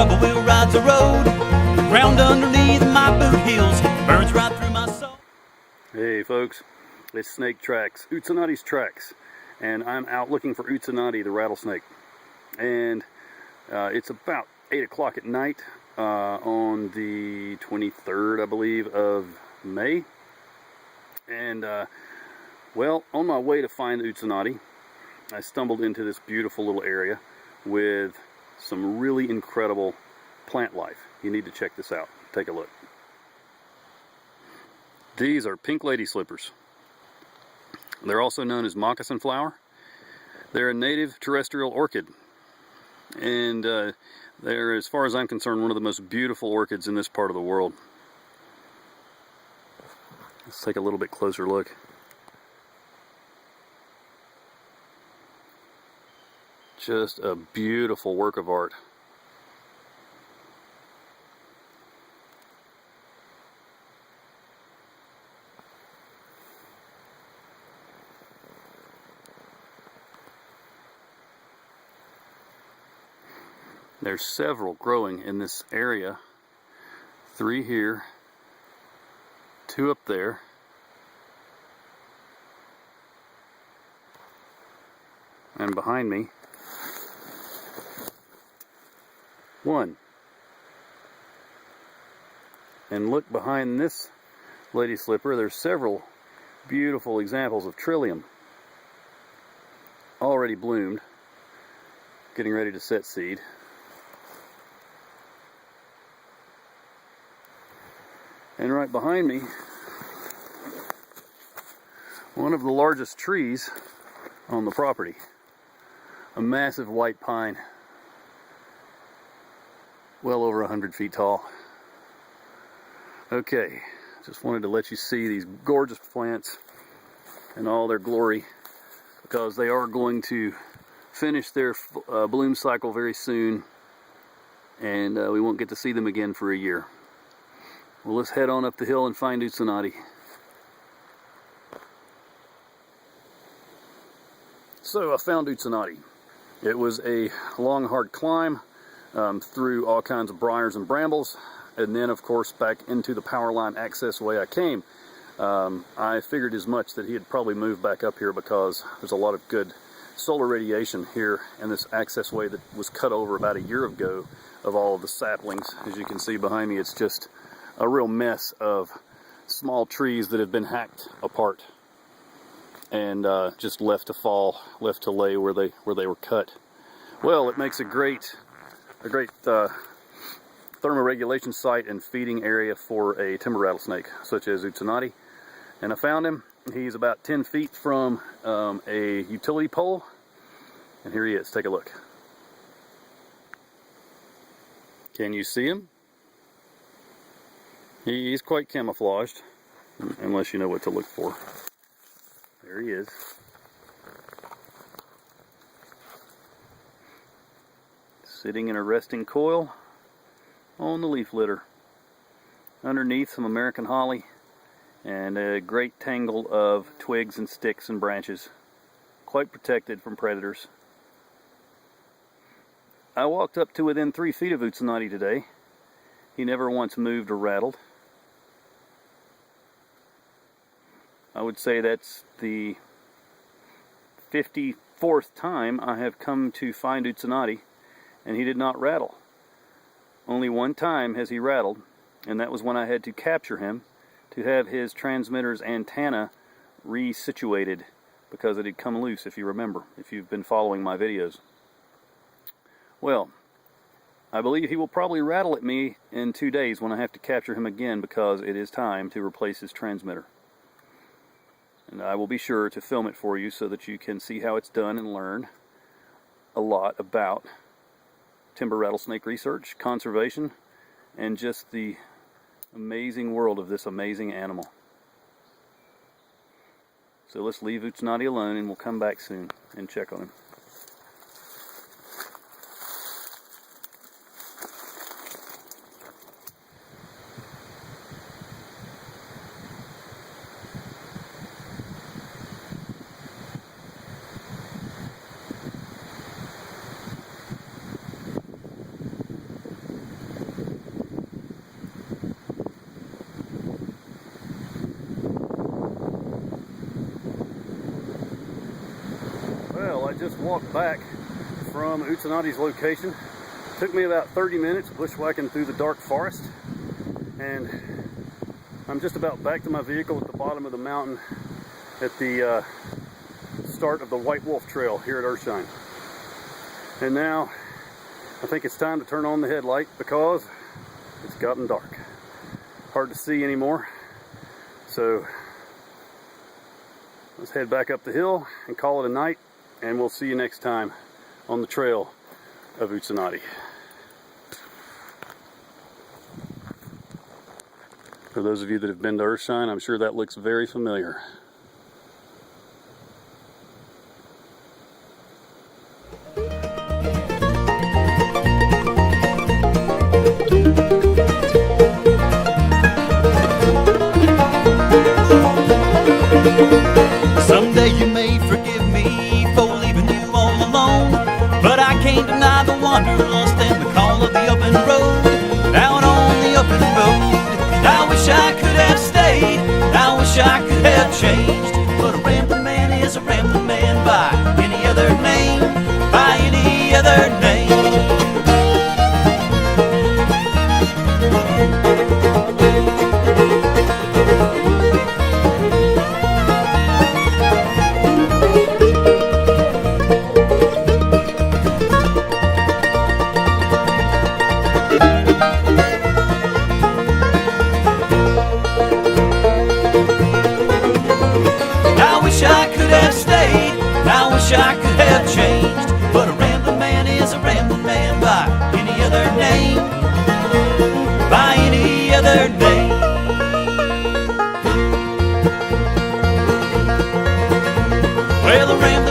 rubber wheel rides the road. The ground underneath my boot heels burns right through my soul. Hey folks, it's Snake Tracks, Utsanati's Tracks, and I'm out looking for Utsanati, the rattlesnake. And it's about 8 o'clock at night on the 23rd, I believe, of May. And well, on my way to find Utsanati, I stumbled into this beautiful little area with some really incredible plant life. You need to check this out. Take a look. These are pink lady slippers. They're also known as moccasin flower. They're a native terrestrial orchid. And they're, as far as I'm concerned, one of the most beautiful orchids in this part of the world. Let's take a little bit closer look. Just a beautiful work of art. There's several growing in this area. 3 here, 2 up there, and behind me, 1. And look behind this lady slipper, there's several beautiful examples of trillium already bloomed, getting ready to set seed. And right behind me, one of the largest trees on the property, a massive white pine, well over 100 feet tall. Okay, just wanted to let you see these gorgeous plants in all their glory, because they are going to finish their bloom cycle very soon, and we won't get to see them again for a year. Well, let's head on up the hill and find Utsanati. So I found Utsanati. It was a long, hard climb through all kinds of briars and brambles, and then, of course, back into the power line access way I came. I figured as much, that he had probably moved back up here because there's a lot of good solar radiation here in this access way that was cut over about a year ago of all of the saplings. As you can see behind me, it's just a real mess of small trees that have been hacked apart and just left to fall, left to lay where they were cut. Well, it makes a great thermoregulation site and feeding area for a timber rattlesnake such as Utsanati. And I found him. He's about 10 feet from a utility pole, and here he is. Take a look. Can you see him? He's quite camouflaged, unless you know what to look for. There he is. Sitting in a resting coil on the leaf litter. Underneath, some American holly and a great tangle of twigs and sticks and branches. Quite protected from predators. I walked up to within 3 feet of Utsanati today. He never once moved or rattled. I would say that's the 54th time I have come to find Utsanati, and he did not rattle. Only one time has he rattled, and that was when I had to capture him to have his transmitter's antenna resituated because it had come loose, if you remember, if you've been following my videos. Well, I believe he will probably rattle at me in 2 days when I have to capture him again, because it is time to replace his transmitter. And I will be sure to film it for you so that you can see how it's done and learn a lot about timber rattlesnake research, conservation, and just the amazing world of this amazing animal. So let's leave Utsanati alone, and we'll come back soon and check on him. just walked back from Utsanati's location. It took me about 30 minutes bushwhacking through the dark forest, and I'm just about back to my vehicle at the bottom of the mountain at the start of the White Wolf Trail here at Earthshine. And now I think it's time to turn on the headlight because it's gotten dark. Hard to see anymore. So let's head back up the hill and call it a night, and we'll see you next time on the trail of Utsanati. For those of you that have been to Earthshine, I'm sure that looks very familiar. Someday you may forgive me for leaving you all alone, but I can't deny the wanderlust and the call of the open road. Out on the open road, I wish I could have stayed, I wish I could have changed, but a rambling man is a rambling man by any other name, by any other name. I wish I could have changed, but a rambling man is a rambling man by any other name, by any other name. Well, a rambling